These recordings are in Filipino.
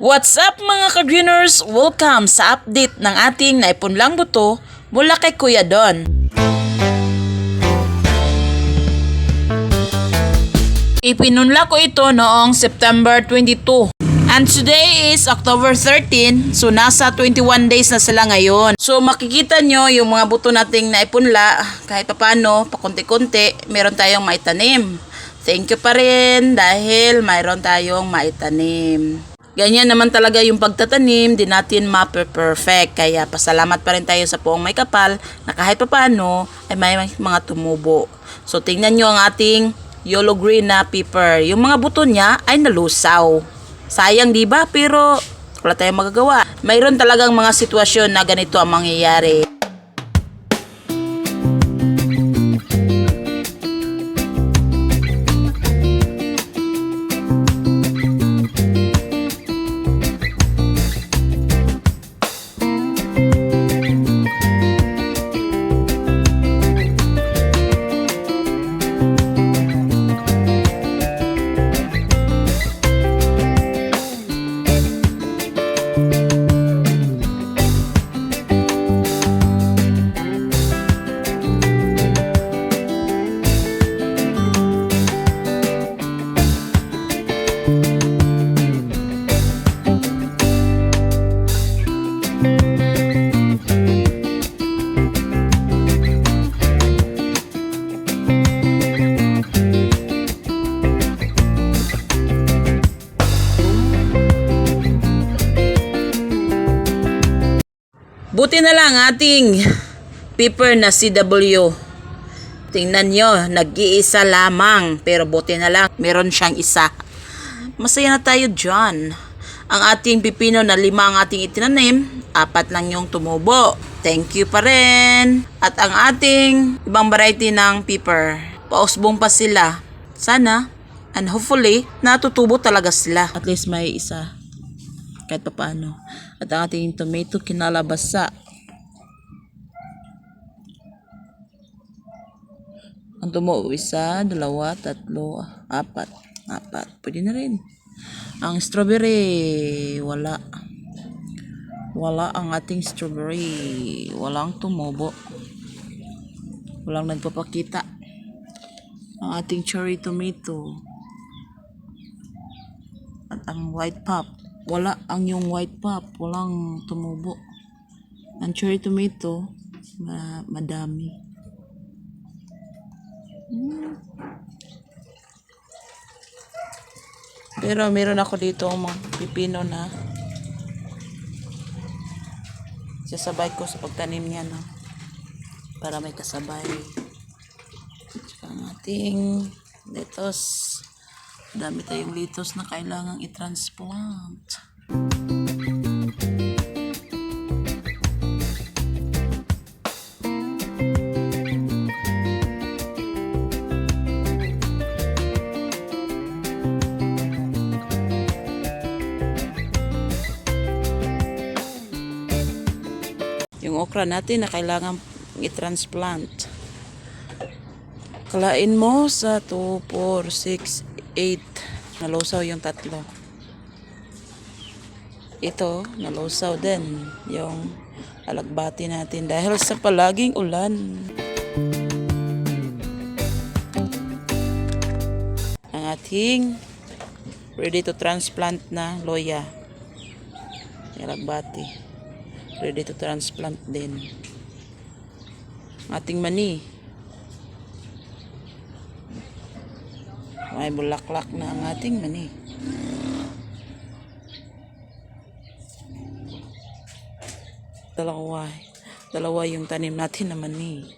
What's up mga ka-greeners? Welcome sa update ng ating naipunlang buto mula kay Kuya Don. Ipinunla ko ito noong September 22. And today is October 13, so nasa 21 days na sila ngayon. So makikita nyo yung mga buto nating naipunla, kahit papano, pakunti-kunti, meron tayong maitanim. Thank you pa rin dahil mayroon tayong maitanim. Ganyan naman talaga yung pagtatanim, di natin ma-perfect. Kaya pasalamat pa rin tayo sa Poong May Kapal na kahit papaano ay may mga tumubo. So tingnan nyo ang ating yellow green na pepper. Yung mga buto niya ay nalusaw. Sayang diba? Pero wala tayong magagawa. Mayroon talagang mga sitwasyon na ganito ang mangyayari. Buti na lang ating pepper na CW. Tingnan nyo, nag-iisa lamang. Pero buti na lang, meron siyang isa. Masaya na tayo dyan. Ang ating pipino na 5 ang ating itinanim, 4 lang yung tumubo. Thank you pa rin. At ang ating ibang variety ng pepper, pausbong pa sila. Sana, and hopefully, natutubo talaga sila. At least may isa. Kahit pa paano. At ang ating tomato kinalabasa. Ang tumubo 1, 2, 3, 4. Pwede na rin. Ang strawberry, wala. Wala ang ating strawberry. Walang tumubo. Walang nagpapakita. Ang ating cherry tomato. At ang white pop. Wala ang yung white pop. Walang tumubo. Ang cherry tomato, madami. Pero meron ako dito mga pipino na sasabay ko sa pagtanim niya, no? Para may kasabay. Tsaka ang ating lettuce. Dami tayong lettuce na kailangang i-transplant. Yung okra natin na kailangan i-transplant. Kalain mo sa 2, 4, 6, 8. Nalusaw yung 3. Ito, nalusaw din yung alagbati natin dahil sa palaging ulan. Ang ating ready to transplant na loya. Alagbati. Ready to transplant din. Ang ating mani. May bulaklak na ang ating mani. Dalawa yung tanim natin na mani.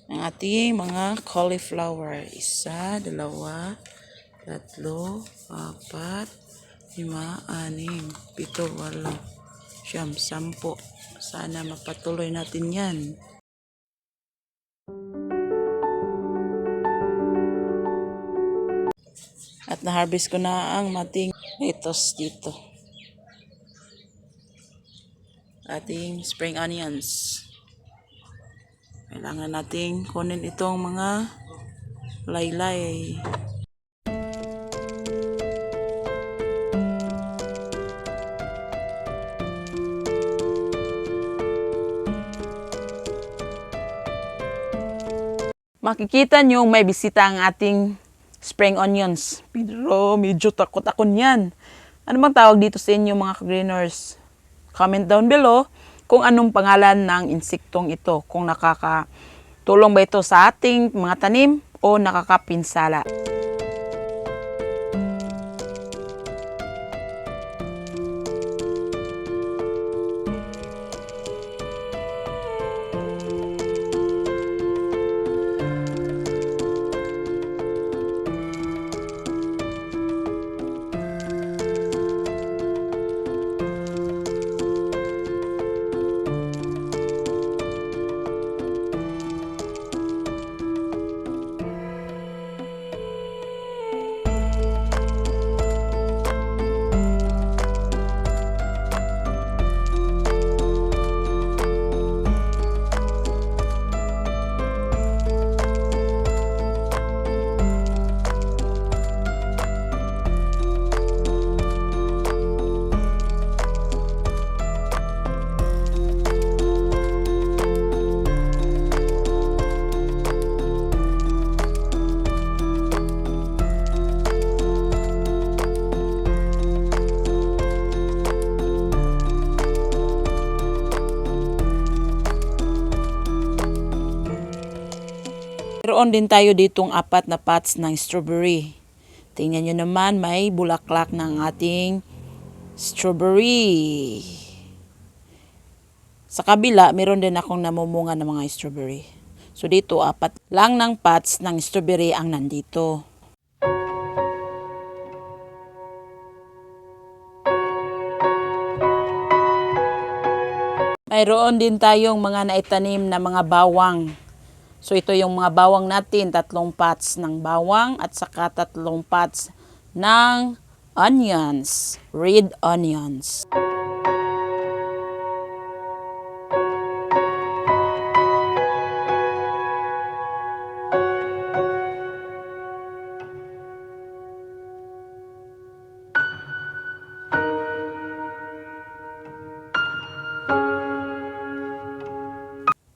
Ang ating mga cauliflower. 1, 2, 3, 4, 5, 6, 7, 8, 9, 10. Sana mapatuloy natin yan. At na-harvest ko na ang ating lettuce dito. Ating spring onions. Kailangan nating kunin itong mga laylay. makikita nyo may bisita ang ating spring onions. Pero medyo takot ako niyan. Ano bang tawag dito sa inyo mga ka-greeners? Comment down below kung anong pangalan ng insektong ito. Kung nakakatulong ba ito sa ating mga tanim o nakakapinsala. Meron din tayo ditong 4 na pots ng strawberry. Tingnan nyo naman, may bulaklak ng ating strawberry. Sa kabila, meron din akong namumunga ng mga strawberry. So dito, 4 lang ng pots ng strawberry ang nandito. Mayroon din tayong mga naitanim na mga bawang. So ito yung mga bawang natin, 3 pots ng bawang at saka 3 pots ng onions, red onions.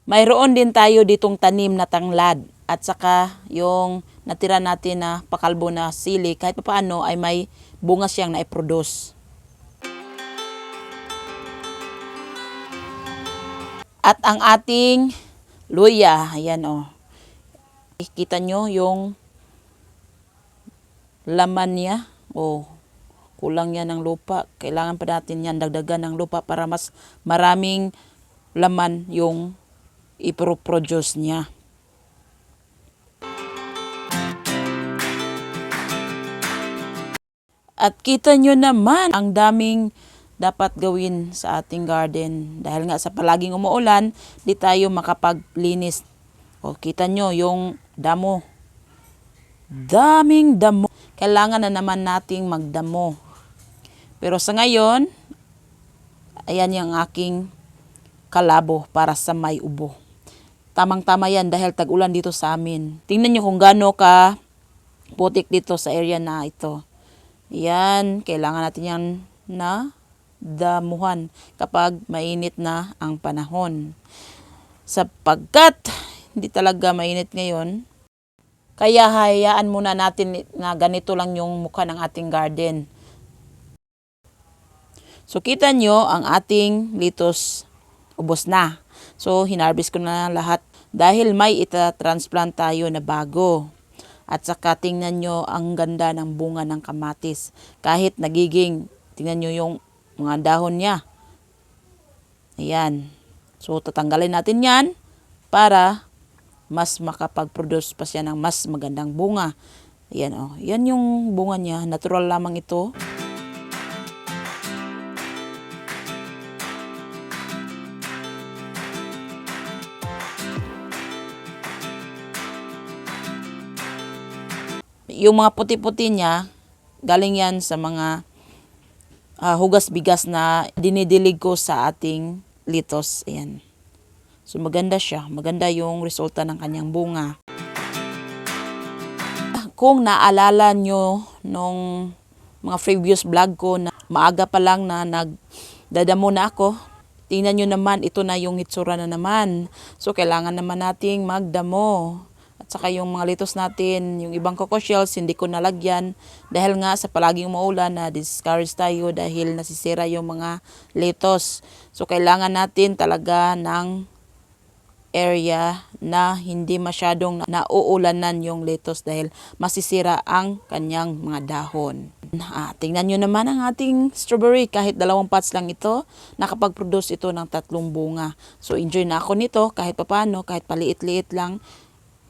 Mayroon din tayo ditong tanim na tanglad at saka yung natira natin na pakalbo na sili kahit paano ay may bunga siyang na-produce. At ang ating luya, ayan o. Kita nyo yung laman niya. O, kulang yan ng lupa. Kailangan pa natin yan dagdagan ng lupa para mas maraming laman yung iproproduce niya. At kita nyo naman ang daming dapat gawin sa ating garden. Dahil nga sa palaging umuulan, di tayo makapaglinis. O kita nyo yung damo. Daming damo. Kailangan na naman nating magdamo. Pero sa ngayon, ayan yung aking kalabo para sa may ubo. Tamang-tama yan dahil tag-ulan dito sa amin. Tingnan nyo kung gaano ka putik dito sa area na ito. Yan, kailangan natin yan na damuhan kapag mainit na ang panahon. Sapagkat hindi talaga mainit ngayon, kaya hayaan muna natin na ganito lang yung mukha ng ating garden. So kita nyo ang ating lettuce ubos na. So, hinarvest ko na lahat dahil may ita-transplant tayo na bago. At saka tingnan nyo ang ganda ng bunga ng kamatis. Kahit nagiging, tingnan nyo yung mga dahon niya. Ayan. So, tatanggalin natin yan para mas makapag-produce pa siya ng mas magandang bunga. Ayan o. Yan yung bunga niya. Natural lamang ito. Yung mga puti-puti niya, galing yan sa mga hugas bigas na dinidilig ko sa ating lettuce. Ayan. So maganda siya. Maganda yung resulta ng kanyang bunga. Kung naalala nyo nung mga previous vlog ko na maaga pa lang na nagdadamo na ako, tingnan nyo naman, ito na yung hitsura na naman. So kailangan naman nating magdamo. At saka yung mga lettuce natin, yung ibang coco shells, hindi ko nalagyan. Dahil nga sa palaging umuulan na discourage tayo dahil nasisira yung mga lettuce. So, kailangan natin talaga ng area na hindi masyadong nauulanan yung lettuce dahil masisira ang kanyang mga dahon. Tingnan nyo naman ang ating strawberry. Kahit 2 pots lang ito, nakapag-produce ito ng 3 bunga. So, enjoy na ako nito kahit papano, kahit paliit-liit lang.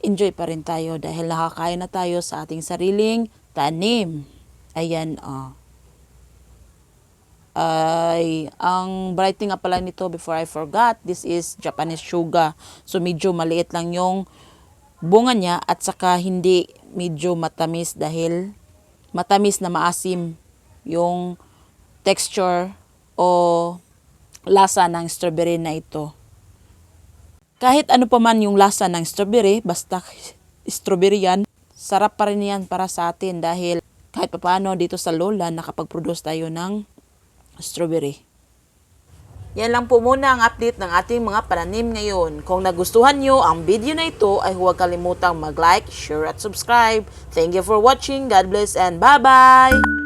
Enjoy pa rin tayo dahil nakakain na tayo sa ating sariling tanim. Ayan, ang variety nga pala nito, before I forgot, this is Japanese Suga. So, medyo maliit lang yung bunga niya at saka hindi medyo matamis dahil matamis na maasim yung texture o lasa ng strawberry na ito. Kahit ano pa man yung lasa ng strawberry, basta strawberry yan, sarap pa rin yan para sa atin dahil kahit paano dito sa Lola nakapag-produce tayo ng strawberry. Yan lang po muna ang update ng ating mga pananim ngayon. Kung nagustuhan nyo ang video na ito ay huwag kalimutang mag-like, share at subscribe. Thank you for watching. God bless and bye-bye!